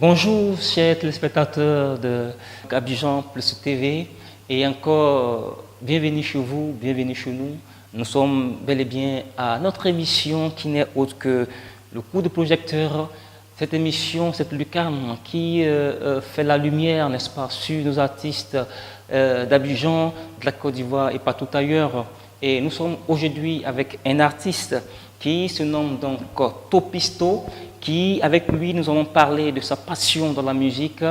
Bonjour, chers téléspectateurs de Abidjan Plus TV, et encore bienvenue chez vous, bienvenue chez nous. Nous sommes bel et bien à notre émission qui n'est autre que le coup de projecteur. Cette émission, cette lucarne qui fait la lumière, n'est-ce pas, sur nos artistes d'Abidjan, de la Côte d'Ivoire et partout ailleurs. Et nous sommes aujourd'hui avec un artiste qui se nomme donc Topisto, qui, avec lui, nous allons parler de sa passion dans la musique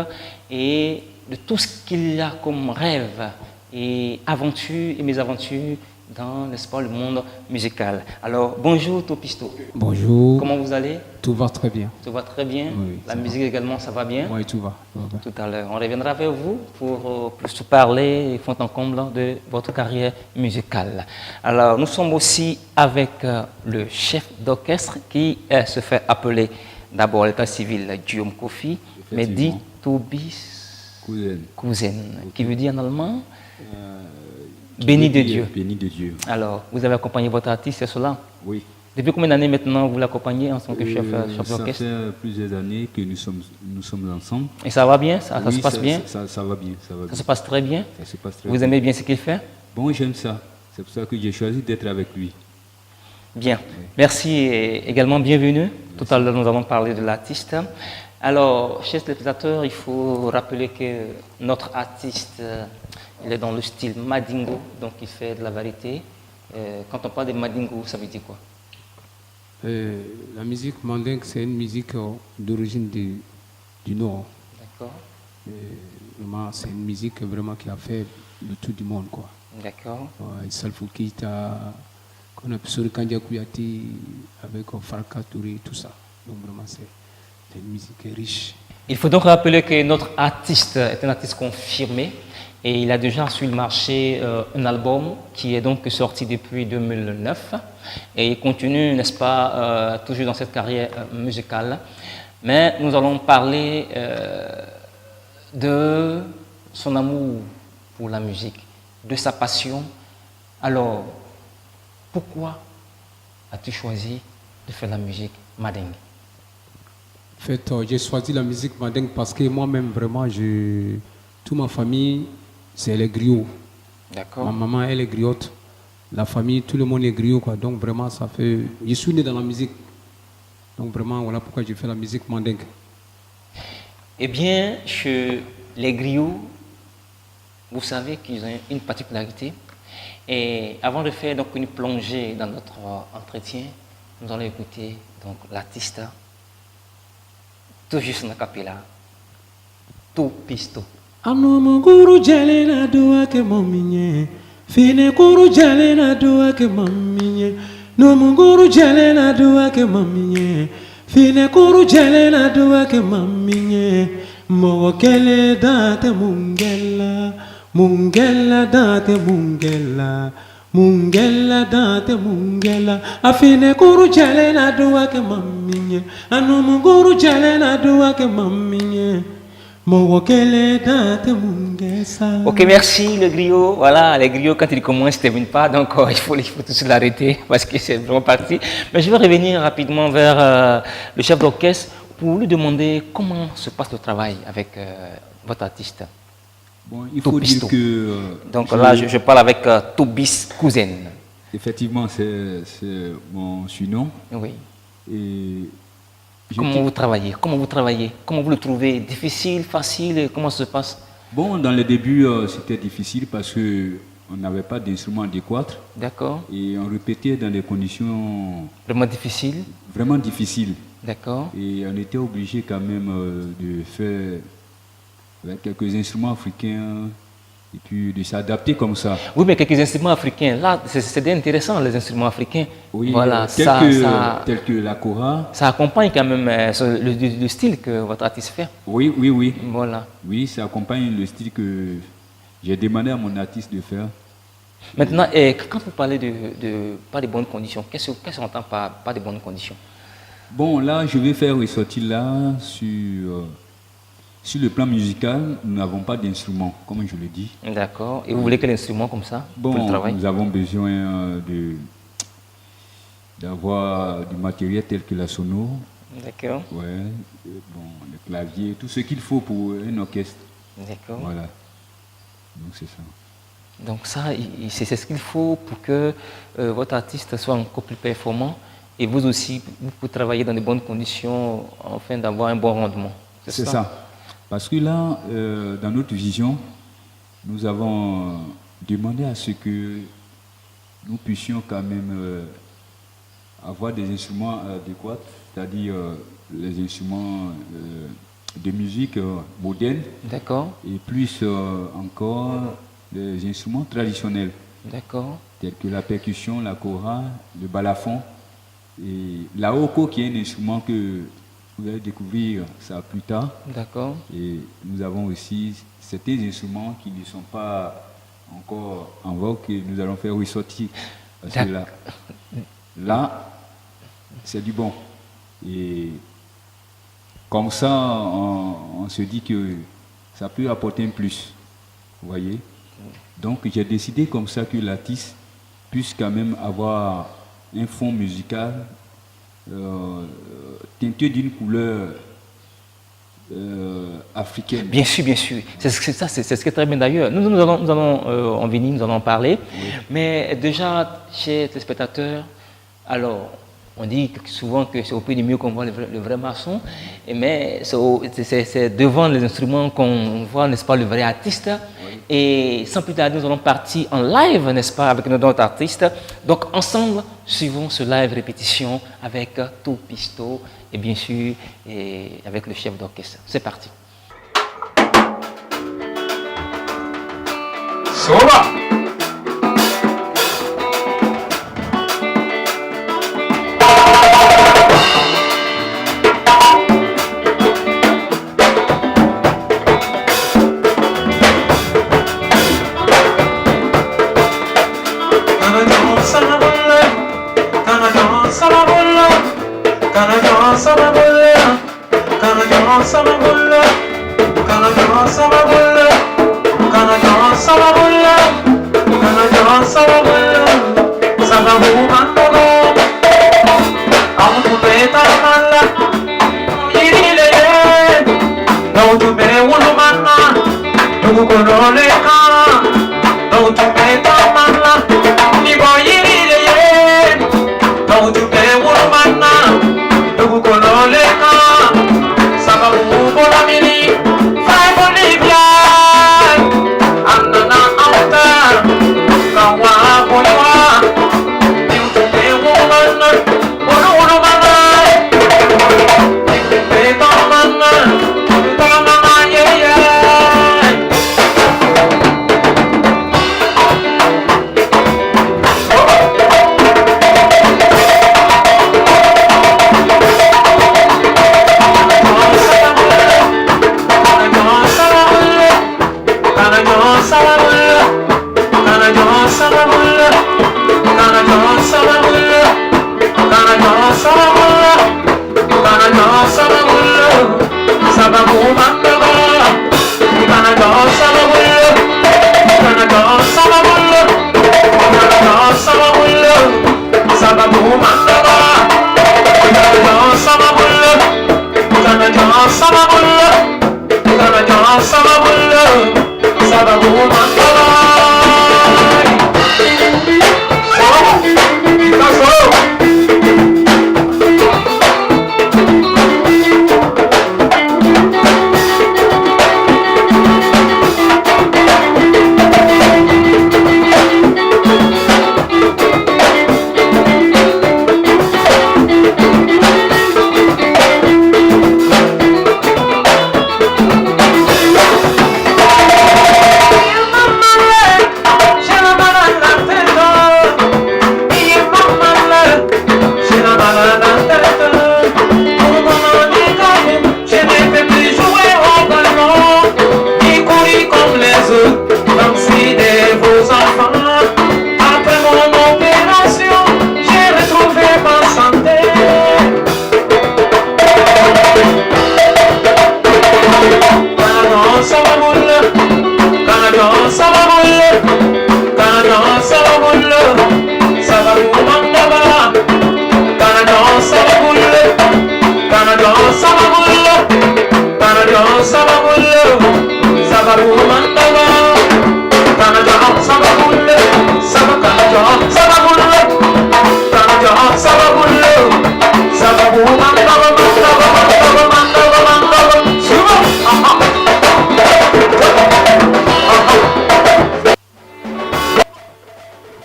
et de tout ce qu'il a comme rêve et aventures et mésaventures dans, n'est-ce pas, le monde musical. Alors, bonjour Topisto. Bonjour. Comment vous allez? Tout va très bien. Tout va très bien. Oui, la musique également, ça va bien? Oui, tout va. Tout à l'heure. On reviendra vers vous pour plus parler, fond en comble, de votre carrière musicale. Alors, nous sommes aussi avec le chef d'orchestre qui se fait appeler d'abord l'état civil Guillaume Kofi, mais dit Tobis Cousin, qui veut dire en allemand béni de Dieu. Béni de Dieu. Alors, vous avez accompagné votre artiste, c'est cela? Oui. Depuis combien d'années maintenant vous l'accompagnez en tant que chef d'orchestre? Ça fait plusieurs années que nous sommes ensemble. Et ça va bien? Ça Oui, se passe bien? Ça va bien. Ça se passe très bien? Ça se passe très Vous bien. aimez bien ce qu'il fait? Bon, j'aime ça. C'est pour ça que j'ai choisi d'être avec lui. Bien. Merci et également bienvenue. Tout à l'heure, nous allons parler de l'artiste. Alors, chers téléspectateurs, il faut rappeler que notre artiste, il est dans le style Madingo, donc il fait de la variété. Quand on parle de Madingo, ça veut dire quoi? La musique mandingue, c'est une musique d'origine du Nord. D'accord. Vraiment, c'est une musique vraiment qui a fait le tour du monde, quoi. D'accord. Salfou Keita, qu'on a Pissori Kandia Kouyati, avec Farka Touré, tout ça. Donc vraiment, c'est une musique riche. Il faut donc rappeler que notre artiste est un artiste confirmé et il a déjà sur le marché un album qui est donc sorti depuis 2009 et il continue, n'est-ce pas, toujours dans cette carrière musicale. Mais nous allons parler de son amour pour la musique, de sa passion. Alors, pourquoi as-tu choisi de faire la musique mandingue? En fait, j'ai choisi la musique mandingue parce que moi-même, vraiment, toute ma famille, c'est les griots. D'accord. Ma maman, elle est griotte. La famille, tout le monde est griot, quoi. Donc, vraiment, ça fait... Je suis né dans la musique. Donc, vraiment, voilà pourquoi j'ai fait la musique mandingue. Eh bien, chez les griots, vous savez qu'ils ont une particularité. Et avant de faire donc une plongée dans notre entretien, nous allons écouter donc l'artiste tout juste na capella, Topisto. Anomuguru jalena doa ke maminye, fine kuru jalena doa ke maminye, nomuguru jalena doa ke maminye, fine kuru jalena doa ke maminye, mokele date mungella, mungella date mungella. Mungella date mungella afine kuru jalena doa ke maminye anu munguru jalena doa ke maminye mowokele date mungessa. Ok, merci le griot. Voilà, les griots quand ils commencent, ils ne terminent pas, donc il faut tout de suite l'arrêter parce que c'est vraiment parti. Mais je vais revenir rapidement vers le chef d'orchestre pour lui demander comment se passe le travail avec votre artiste. Bon, il faut Topisto. dire que... Donc là, je parle avec Tobis Cousin. Effectivement, c'est mon surnom. Oui. Et Comment vous travaillez? Comment vous travaillez? Comment vous le trouvez? Difficile, facile? Comment ça se passe? Bon, dans les débuts, c'était difficile parce qu'on n'avait pas d'instrument adéquat. D'accord. Et on répétait dans des conditions Vraiment difficile? vraiment difficiles. D'accord. Et on était obligé quand même de faire avec quelques instruments africains et puis de s'adapter comme ça. Oui, mais quelques instruments africains. Là, c'est intéressant, les instruments africains. Oui, voilà, tels que la kora. Ça accompagne quand même le style que votre artiste fait. Oui, oui, oui. Voilà. Oui, ça accompagne le style que j'ai demandé à mon artiste de faire. Maintenant, quand vous parlez de pas de bonnes conditions, qu'est-ce qu'on entend par pas de bonnes conditions? Bon, là, je vais faire ressortir là sur le plan musical, nous n'avons pas d'instrument, comme je le dis. D'accord. Et vous voulez quel instrument comme ça pour le Bon, travail? nous avons besoin d'avoir du matériel tel que la sono, D'accord. Ouais, bon, le clavier, tout ce qu'il faut pour un orchestre. D'accord. Voilà. Donc c'est ça. Donc ça, c'est ce qu'il faut pour que votre artiste soit encore plus performant et vous aussi, vous pouvez travailler dans de bonnes conditions afin d'avoir un bon rendement. C'est ça. Parce que là, dans notre vision, nous avons demandé à ce que nous puissions quand même avoir des instruments adéquats, c'est-à-dire les instruments de musique moderne. D'accord. Et plus encore les instruments traditionnels. D'accord. Tels que la percussion, la kora, le balafon et la oko qui est un instrument que vous allez découvrir ça plus tard. D'accord. Et nous avons aussi certains instruments qui ne sont pas encore en vogue que nous allons faire ressortir. Parce que là, c'est du bon. Et comme ça, on se dit que ça peut apporter un plus. Vous voyez? Donc j'ai décidé comme ça que l'artiste puisse quand même avoir un fond musical teinté d'une couleur africaine. Bien sûr, bien sûr. C'est ce qui est très bien d'ailleurs. Nous allons en venir, nous allons en parler. Oui. Mais déjà, chers téléspectateurs, alors, on dit souvent que c'est au pays du mieux qu'on voit le vrai maçon, mais c'est devant les instruments qu'on voit, n'est-ce pas, le vrai artiste. Oui. Et sans plus tarder, nous allons partir en live, n'est-ce pas, avec notre artiste. Donc, ensemble, suivons ce live répétition avec tout Pisto et bien sûr avec le chef d'orchestre. C'est parti. Soba. Mama.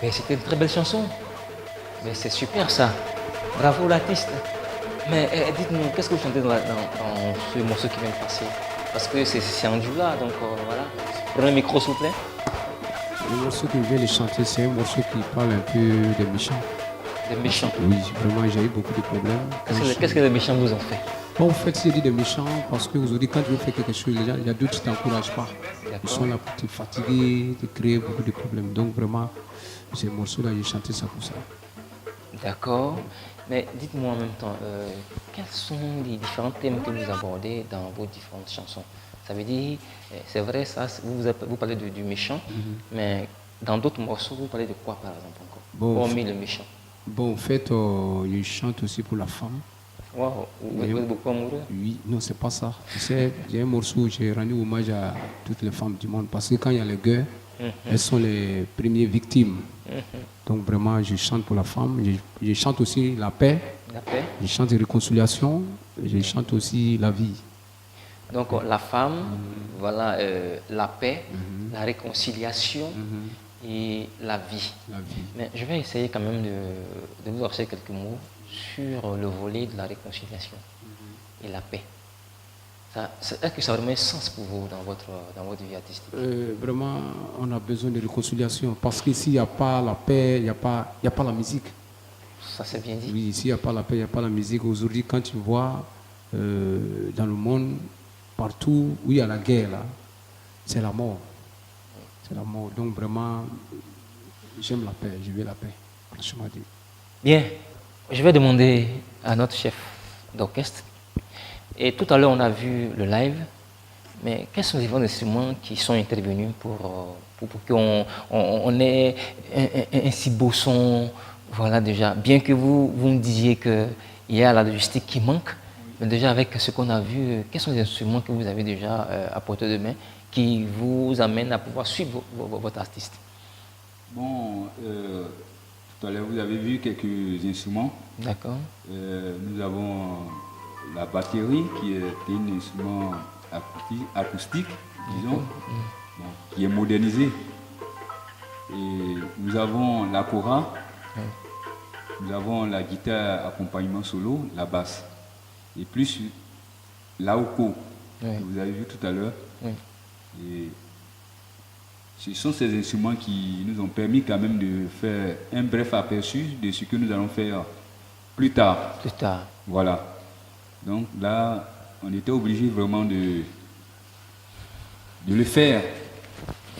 Mais c'était une très belle chanson. Mais c'est super ça. Bravo l'artiste. Mais dites-nous, qu'est-ce que vous chantez dans ce morceau qui vient de passer? Parce que c'est en Djoula, donc voilà. Prenez le micro s'il vous plaît. Le morceau que je viens de chanter, c'est un morceau qui parle un peu des méchants. Des méchants. Oui, vraiment, j'ai eu beaucoup de problèmes. Qu'est-ce que les méchants vous ont fait? Bon, en fait, j'ai dit des méchants parce qu'aujourd'hui, quand tu veux faire quelque chose, il y a d'autres qui ne t'encouragent pas. Ils sont là pour te fatiguer, te créer beaucoup de problèmes. Donc, vraiment, ces morceaux-là, j'ai chanté ça pour ça. D'accord. Mais dites-moi en même temps, quels sont les différents thèmes que vous abordez dans vos différentes chansons? Ça veut dire, c'est vrai, ça, vous parlez du méchant, mais dans d'autres morceaux, vous parlez de quoi par exemple encore? Bon, hormis le méchant. Bon, en fait, je chante aussi pour la femme. Waouh, vous êtes beaucoup amoureux? Oui, non, c'est pas ça. Tu sais, j'ai un morceau où j'ai rendu hommage à toutes les femmes du monde parce que quand il y a les guerres, elles sont les premières victimes. Donc vraiment, je chante pour la femme. Je chante aussi la paix. La paix. Je chante la réconciliation. Je chante aussi la vie. Donc la femme, voilà, la paix, la réconciliation et la vie. La vie. Mais je vais essayer quand même de vous observer quelques mots sur le volet de la réconciliation et la paix. Est-ce que ça a vraiment un sens pour vous dans votre vie artistique? Vraiment, on a besoin de réconciliation parce que s'il n'y a pas la paix, il n'y a pas la musique. Ça c'est bien dit. Oui, s'il n'y a pas la paix, il n'y a pas la musique. Aujourd'hui, quand tu vois dans le monde, partout où il y a la guerre, là, c'est la mort. C'est la mort. Donc vraiment, j'aime la paix, je veux la paix, franchement dit. Bien, je vais demander à notre chef d'orchestre. Et tout à l'heure, on a vu le live, mais quels sont les instruments qui sont intervenus pour qu'on ait un si beau son? Voilà déjà, bien que vous me disiez qu'il y a la logistique qui manque, mais déjà avec ce qu'on a vu, quels sont les instruments que vous avez déjà à portée de main qui vous amènent à pouvoir suivre votre artiste? Bon, tout à l'heure, vous avez vu quelques instruments. D'accord. Nous avons la batterie qui est un instrument acoustique, disons, bon, qui est modernisé. Et nous avons la kora, nous avons la guitare accompagnement solo, la basse. Et plus la oko, que vous avez vu tout à l'heure. Et ce sont ces instruments qui nous ont permis quand même de faire un bref aperçu de ce que nous allons faire plus tard. Plus tard. Voilà. Donc là, on était obligé vraiment de le faire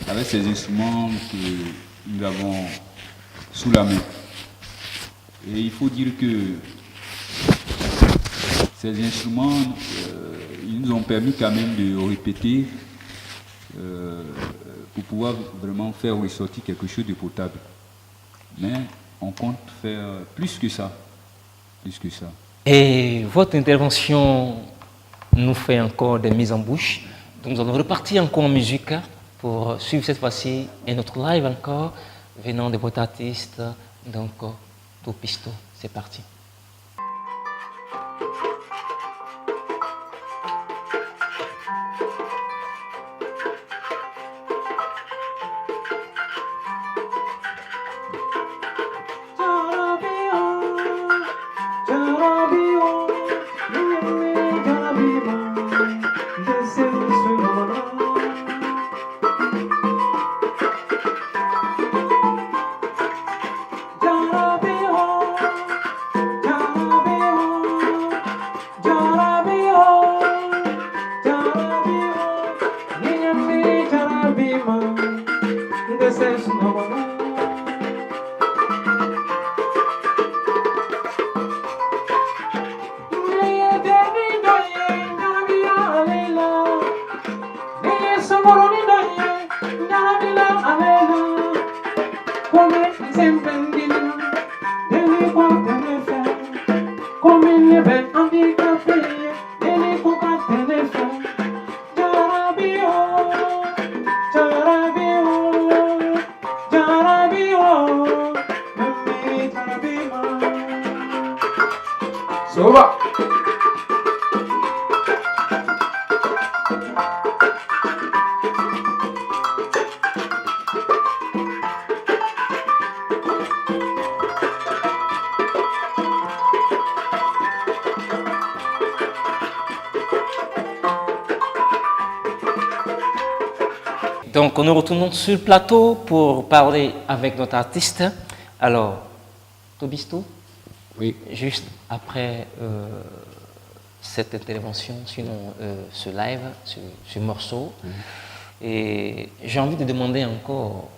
avec ces instruments que nous avons sous la main. Et il faut dire que ces instruments, ils nous ont permis quand même de répéter pour pouvoir vraiment faire ressortir quelque chose de potable. Mais on compte faire plus que ça. Plus que ça. Et votre intervention nous fait encore des mises en bouche. Donc nous allons repartir encore en musique pour suivre cette fois-ci un autre live encore venant de votre artiste, donc Topisto. C'est parti. Donc, nous retournons sur le plateau pour parler avec notre artiste. Alors, Tobisto, Oui. juste après cette intervention, sinon ce live, ce morceau, et j'ai envie de demander encore,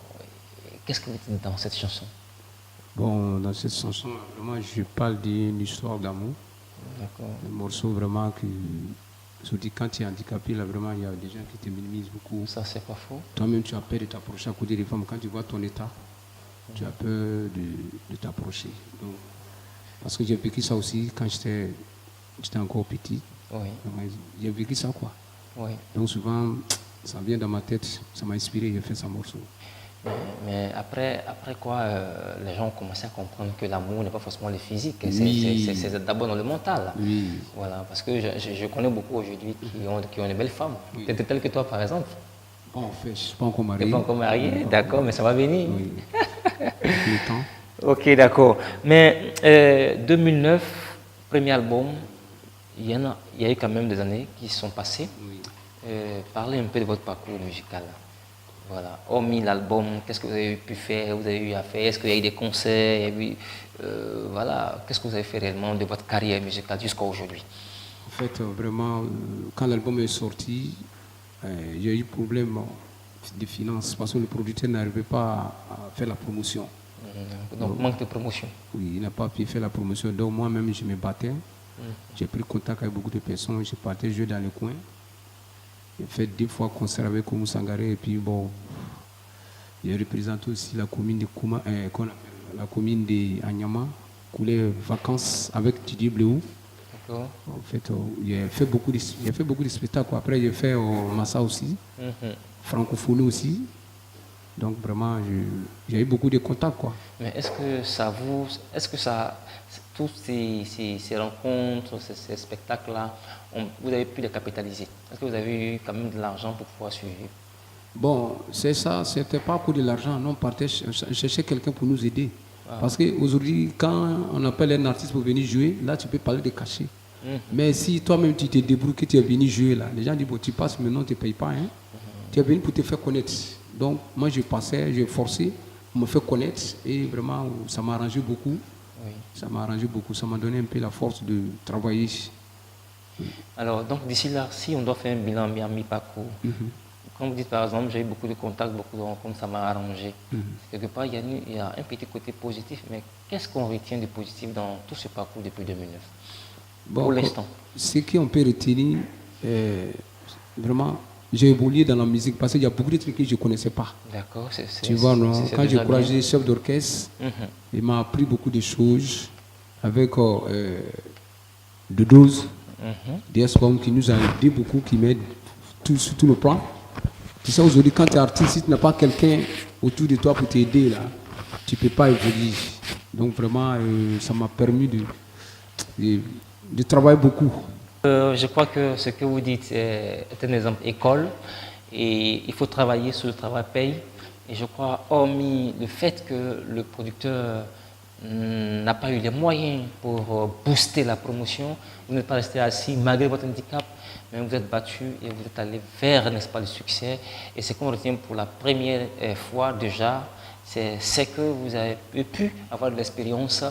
qu'est-ce que vous dites dans cette chanson? Bon, dans cette chanson, vraiment, je parle d'une histoire d'amour. D'accord. Un morceau vraiment que, je dis, quand tu es handicapé, là, vraiment, il y a des gens qui te minimisent beaucoup. Ça, c'est pas faux. Toi-même, tu as peur de t'approcher à côté des femmes. Quand tu vois ton état, tu as peur de t'approcher. Donc, parce que j'ai vécu ça aussi quand j'étais encore petit. Oui, J'ai vécu ça, quoi. oui. Donc, souvent, ça vient dans ma tête, ça m'a inspiré, j'ai fait ce morceau. Mais après quoi, les gens ont commencé à comprendre que l'amour n'est pas forcément le physique, Oui. c'est d'abord dans le mental. Oui. Voilà, parce que je connais beaucoup aujourd'hui qui ont de belles femmes, peut-être telles que toi par exemple. Bon, en fait, je ne suis pas encore Tu marié. n'es pas encore marié, d'accord, mais ça va venir. Oui. Le temps. Ok, d'accord. Mais 2009, premier album, il y a eu quand même des années qui sont passées. Oui. Parlez un peu de votre parcours musical. Voilà. Hormis l'album, qu'est-ce que vous avez pu faire, vous avez eu à faire, est-ce qu'il y a eu des concerts, voilà, qu'est-ce que vous avez fait réellement de votre carrière musicale jusqu'à aujourd'hui? En fait, vraiment, quand l'album est sorti, j'ai eu problème de finances parce que le producteur n'arrivait pas à faire la promotion. Donc, manque de promotion. Oui, il n'a pas pu faire la promotion. Donc, moi-même, je me battais. J'ai pris contact avec beaucoup de personnes. Je partais jouer dans le coin. J'ai fait 2 fois concert avec Oumou Sangaré. Et puis, bon, j'ai représenté aussi la commune de Kouma, la commune de Anyama, coulé vacances avec Didier Bléou. D'accord. En fait, j'ai fait beaucoup de spectacles. Après, j'ai fait Massa aussi, francophonie aussi. Donc, vraiment, j'ai eu beaucoup de contacts, quoi. Mais est-ce que tous ces rencontres, ces spectacles-là, vous avez pu les capitaliser? Est-ce que vous avez eu quand même de l'argent pour pouvoir suivre? Bon, c'est ça, c'était pas pour de l'argent. Non, on partait chercher quelqu'un pour nous aider. Parce qu'aujourd'hui, quand on appelle un artiste pour venir jouer, là, tu peux parler de cachet. Mais si toi-même, tu te débrouilles, que tu es venu jouer là, les gens disent, bon, tu passes, maintenant, tu ne payes pas. Hein. Tu es venu pour te faire connaître. Donc, moi, je passais, j'ai forcé, on me fait connaître. Et vraiment, ça m'a arrangé beaucoup. Oui. Ça m'a arrangé beaucoup. Ça m'a donné un peu la force de travailler. Alors, donc, d'ici là, si on doit faire un bilan à mi-parcours, quand vous dites par exemple, j'ai eu beaucoup de contacts, beaucoup de rencontres, ça m'a arrangé. Quelque part, il y a un petit côté positif, mais qu'est-ce qu'on retient de positif dans tout ce parcours depuis 2009 pour l'instant? Ce qu'on peut retenir, vraiment, j'ai évolué dans la musique parce qu'il y a beaucoup de trucs que je ne connaissais pas. D'accord, tu vois, non? Quand j'ai croisé le chef d'orchestre, il m'a appris beaucoup de choses avec de doses, des espoirs qui nous a aidé beaucoup, qui m'aident sur tout le plan. Tu sais, aujourd'hui, quand tu es artiste, si tu n'as pas quelqu'un autour de toi pour t'aider, là, tu ne peux pas évoluer. Donc, vraiment, ça m'a permis de travailler beaucoup. Je crois que ce que vous dites est un exemple école et il faut travailler sur le travail paye. Et je crois, hormis le fait que le producteur n'a pas eu les moyens pour booster la promotion, vous n'êtes pas resté assis malgré votre handicap, mais vous êtes battu et vous êtes allé vers, n'est-ce pas, le succès. Et ce qu'on retient pour la première fois déjà, c'est que vous avez pu avoir de l'expérience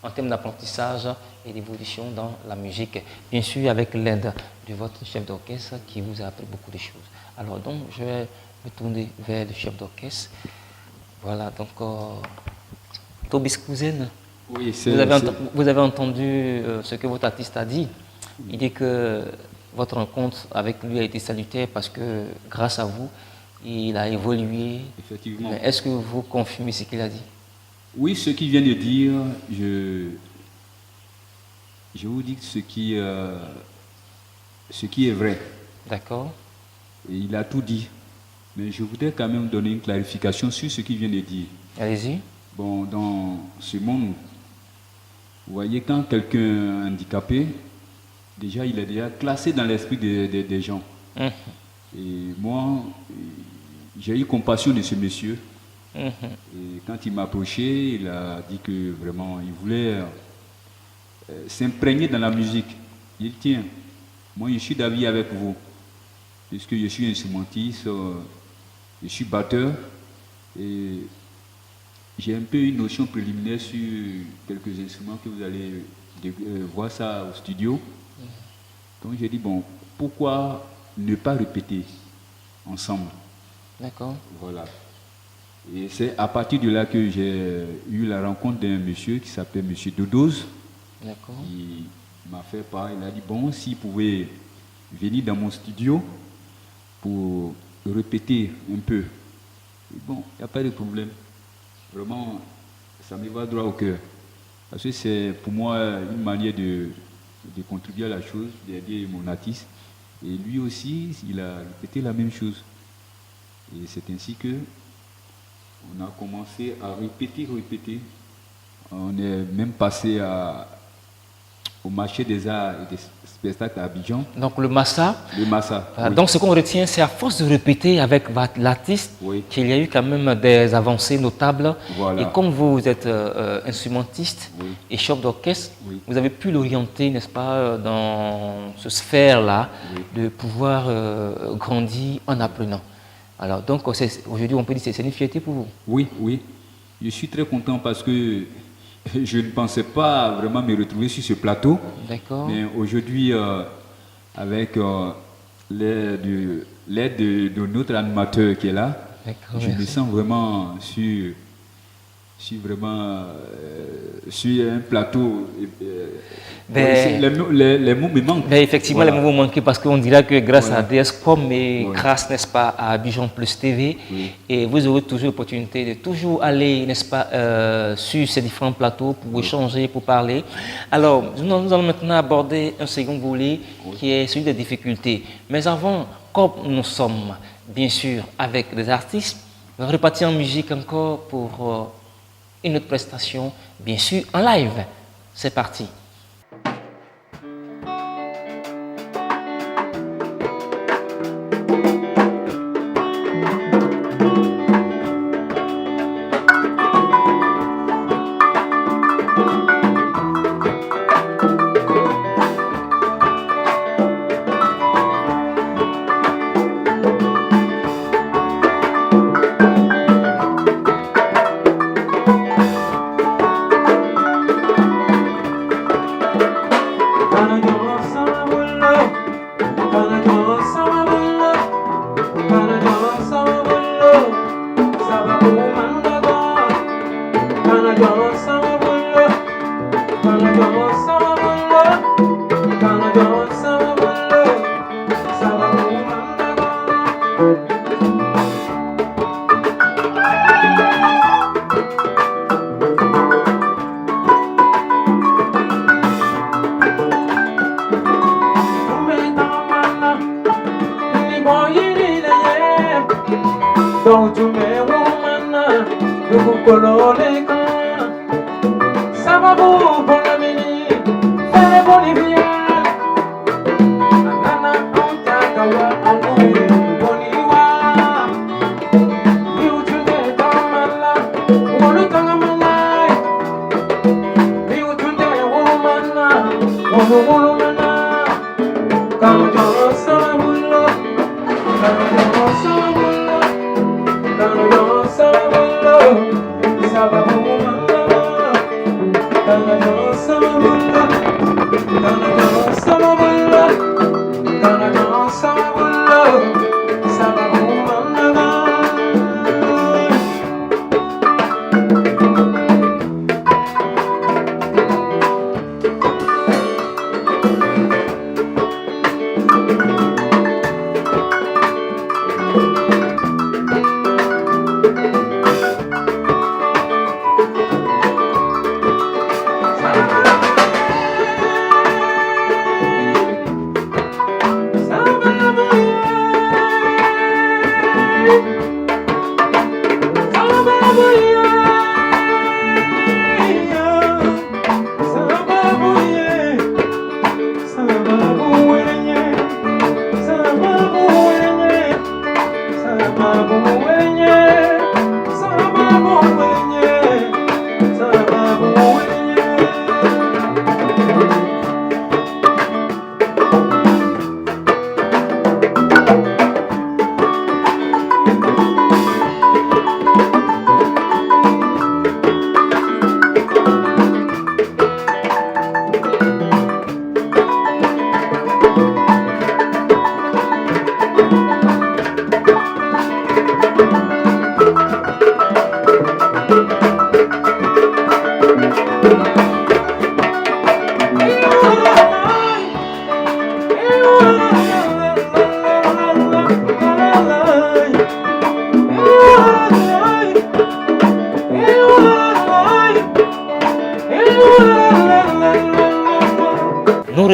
en termes d'apprentissage et d'évolution dans la musique. Bien sûr, avec l'aide de votre chef d'orchestre qui vous a appris beaucoup de choses. Alors donc, je vais me tourner vers le chef d'orchestre. Voilà, donc, Tobis Cousin, Oui, vous avez entendu ce que votre artiste a dit. Il dit que votre rencontre avec lui a été salutaire parce que grâce à vous, il a évolué. Effectivement. Mais est-ce que vous confirmez ce qu'il a dit? Oui, ce qu'il vient de dire, je vous dis ce qui est vrai. D'accord. Et il a tout dit. Mais je voudrais quand même donner une clarification sur ce qu'il vient de dire. Allez-y. Bon, dans ce monde, vous voyez, quand quelqu'un est handicapé, déjà, il est déjà classé dans l'esprit des gens. Et moi, j'ai eu compassion de ce monsieur. Et quand il m'a approché, il a dit que vraiment, il voulait s'imprégner dans la musique. Il dit, tiens, moi je suis d'avis avec vous, puisque je suis instrumentiste, Je suis batteur et j'ai un peu une notion préliminaire sur quelques instruments que vous allez voir ça au studio. Donc j'ai dit, bon, pourquoi ne pas répéter ensemble? D'accord. Voilà. Et c'est à partir de là que j'ai eu la rencontre d'un monsieur qui s'appelle Monsieur Dodoz. D'accord. Il m'a fait part, il a dit, bon, s'il pouvait venir dans mon studio pour répéter un peu. Et bon, il n'y a pas de problème. Vraiment, ça me va droit au cœur. Parce que c'est pour moi une manière de contribuer à la chose, d'aider mon artiste. Et lui aussi, il a répété la même chose. Et c'est ainsi que on a commencé à répéter. On est même passé au marché des arts et des spectacles à Abidjan. Donc le Massa. Le Massa. Oui. Donc ce qu'on retient, c'est à force de répéter avec l'artiste qu'il y a eu quand même des avancées notables. Voilà. Et comme vous êtes instrumentiste et chef d'orchestre, vous avez pu l'orienter, n'est-ce pas, dans ce sphère-là, de pouvoir grandir en apprenant. Alors donc aujourd'hui on peut dire que c'est une fierté pour vous. Oui. Je suis très content parce que je ne pensais pas vraiment me retrouver sur ce plateau. D'accord. Mais aujourd'hui, avec l'aide de notre animateur qui est là, je me sens vraiment sur un plateau. Les mots me manquent. Mais effectivement, les mots manquent parce qu'on dira que grâce à DSCOM et grâce, n'est-ce pas, à Abidjan Plus TV, et vous aurez toujours l'opportunité de toujours aller, n'est-ce pas, sur ces différents plateaux pour échanger, pour parler. Alors, nous allons maintenant aborder un second volet qui est celui des difficultés. Mais avant, comme nous sommes, bien sûr, avec des artistes, on va repartir en musique encore pour une autre prestation, bien sûr, en live. C'est parti.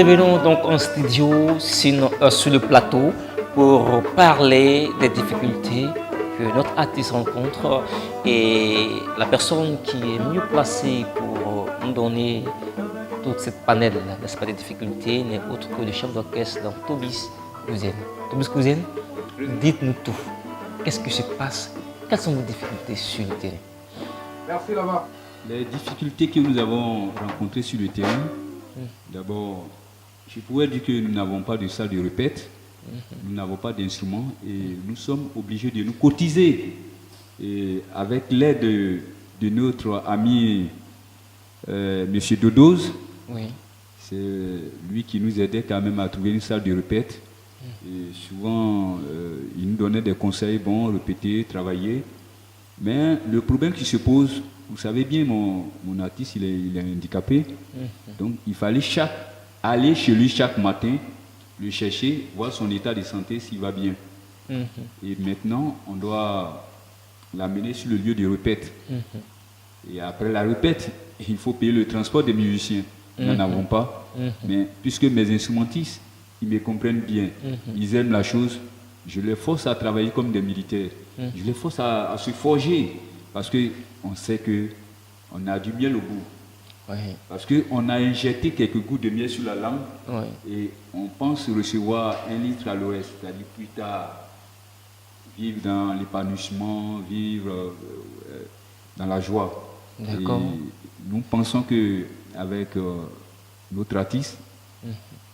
revenons donc en studio sur le plateau pour parler des difficultés que notre artiste rencontre, et la personne qui est mieux placée pour nous donner toute cette panel, n'est-ce pas, des difficultés, n'est autre que le chef d'orchestre, donc Tobis Kouzen. Tobis Kouzen, dites-nous tout. Qu'est-ce qui se passe? Quelles sont vos difficultés sur le terrain? Merci là-bas. Les difficultés que nous avons rencontrées sur le terrain, d'abord, je pourrais dire que nous n'avons pas de salle de répète, nous n'avons pas d'instruments et nous sommes obligés de nous cotiser. Et avec l'aide de notre ami Monsieur Dodoz, Oui. c'est lui qui nous aidait quand même à trouver une salle de répète. Et souvent, il nous donnait des conseils, bon, répéter, travailler. Mais le problème qui se pose, vous savez bien, mon artiste, il est handicapé. Donc, il fallait aller chez lui chaque matin, le chercher, voir son état de santé, s'il va bien. Et maintenant, on doit l'amener sur le lieu de répète. Et après la répète, il faut payer le transport des musiciens. Nous n'en avons pas. Mais puisque mes instrumentistes, ils me comprennent bien, ils aiment la chose, je les force à travailler comme des militaires. Je les force à se forger. Parce qu'on sait qu'on a du miel au bout. Oui. Parce qu'on a injecté quelques gouttes de miel sur la langue. Oui. Et on pense recevoir 1 litre à l'ouest. C'est-à-dire plus tard, vivre dans l'épanouissement, vivre dans la joie. D'accord. Et nous pensons qu'avec notre artiste,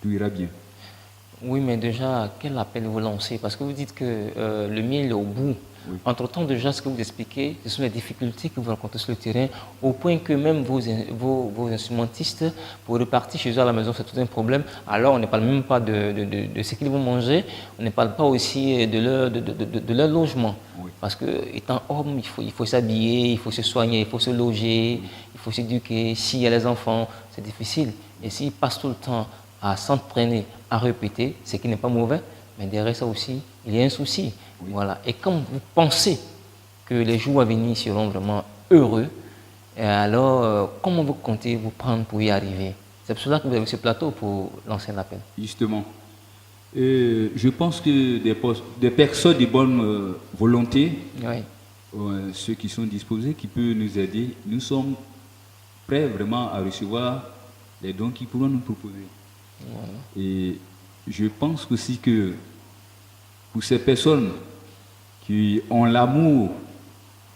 tout ira bien. Oui, mais déjà, quel appel vous lancez? Parce que vous dites que le miel est au bout. Oui. Entre-temps, déjà, ce que vous expliquez, ce sont les difficultés que vous rencontrez sur le terrain, au point que même vos instrumentistes, pour repartir chez eux à la maison, c'est tout un problème. Alors, on ne parle même pas de ce qu'ils vont manger, on ne parle pas aussi de leur logement. Oui. Parce que, étant homme, il faut s'habiller, il faut se soigner, il faut se loger, il faut s'éduquer. S'il y a les enfants, c'est difficile. Et s'ils passent tout le temps à s'entraîner, à répéter, ce qui n'est pas mauvais, mais derrière ça aussi, il y a un souci. Oui. Voilà. Et quand vous pensez que les jours à venir seront vraiment heureux, alors comment vous comptez vous prendre pour y arriver? C'est pour cela que vous avez ce plateau pour lancer un appel. Justement. Je pense que des personnes de bonne volonté, Oui. ceux qui sont disposés, qui peuvent nous aider, nous sommes prêts vraiment à recevoir les dons qu'ils pourront nous proposer. Voilà. Et je pense aussi que pour ces personnes qui ont l'amour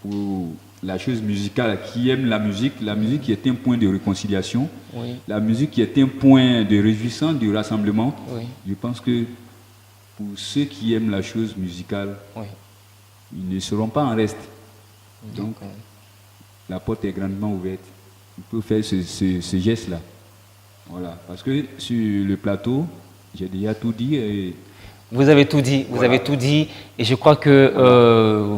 pour la chose musicale, qui aiment la musique qui est un point de réconciliation, Oui. la musique qui est un point de réjouissance, de rassemblement, Oui. je pense que pour ceux qui aiment la chose musicale, Oui. ils ne seront pas en reste. Donc, D'accord. la porte est grandement ouverte. On peut faire ce geste-là. Voilà. Parce que sur le plateau, j'ai déjà tout dit. Et Vous avez tout dit, vous Voilà. avez tout dit, et je crois que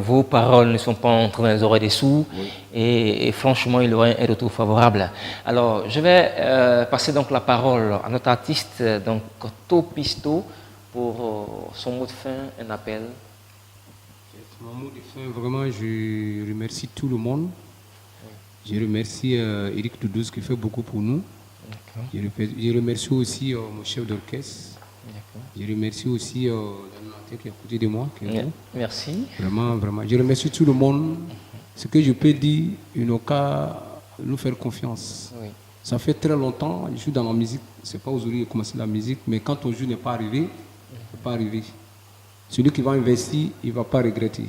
vos paroles ne sont pas entrées dans les oreilles des sourds, Oui. et franchement, il y aura un retour favorable. Alors, je vais passer donc la parole à notre artiste, donc Topisto, pour son mot de fin, un appel. Mon mot de fin, vraiment, je remercie tout le monde. Je remercie Eric Doudous qui fait beaucoup pour nous. Je remercie aussi mon chef d'orchestre. Je remercie aussi l'animateur qui est à côté de moi. Qui est vous. Merci. Vraiment, vraiment. Je remercie tout le monde. Ce que je peux dire, il n'a qu'à nous faire confiance. Oui. Ça fait très longtemps, je suis dans la musique. Ce n'est pas aujourd'hui que j'ai commencé la musique, mais quand ton jour n'est pas arrivé, il ne peut pas arriver. Celui qui va investir, il ne va pas regretter.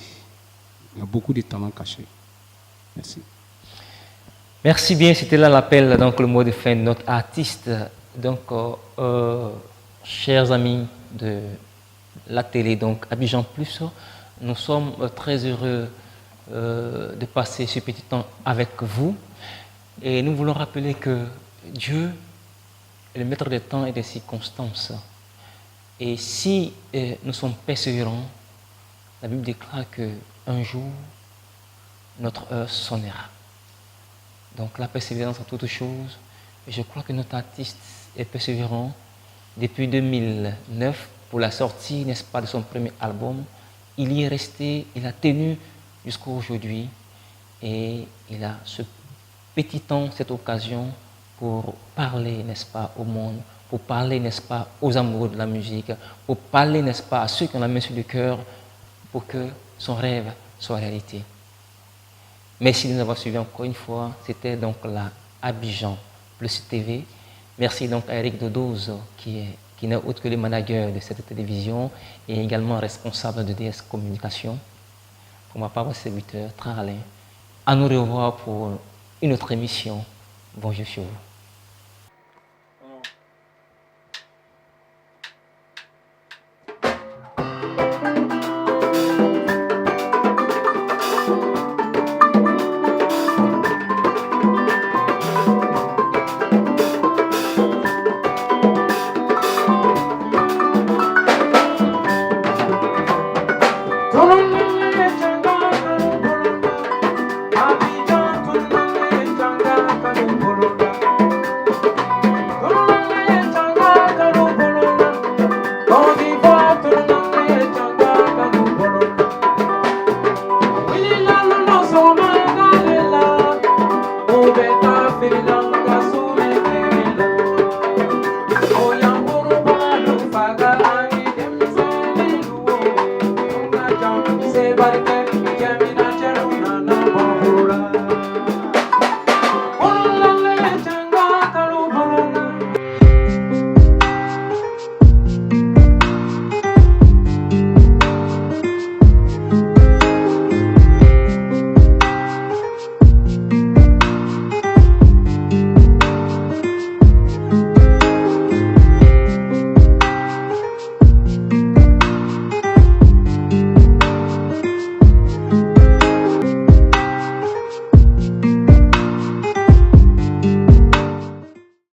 Il y a beaucoup de talents cachés. Merci. Merci bien, c'était là l'appel, donc le mot de fin de notre artiste. Donc, chers amis de la télé, donc Abidjan Plus, nous sommes très heureux de passer ce petit temps avec vous. Et nous voulons rappeler que Dieu est le maître des temps et des circonstances. Et si nous sommes persévérants, la Bible déclare qu'un jour, notre heure sonnera. Donc la persévérance en toutes choses. Et je crois que notre artiste est persévérant depuis 2009 pour la sortie, n'est-ce pas, de son premier album. Il y est resté, il a tenu jusqu'à aujourd'hui. Et il a ce petit temps, cette occasion pour parler, n'est-ce pas, au monde pour parler, n'est-ce pas, aux amoureux de la musique, pour parler, n'est-ce pas, à ceux qui ont la main sur le cœur, pour que son rêve soit réalité. Merci de nous avoir suivis encore une fois. C'était donc la Abidjan Plus TV. Merci donc à Eric Dodoz, qui n'est autre que le manager de cette télévision et également responsable de DS Communication. Pour ma part, votre serviteur, Tralin. À nous revoir pour une autre émission. Bonjour chez vous.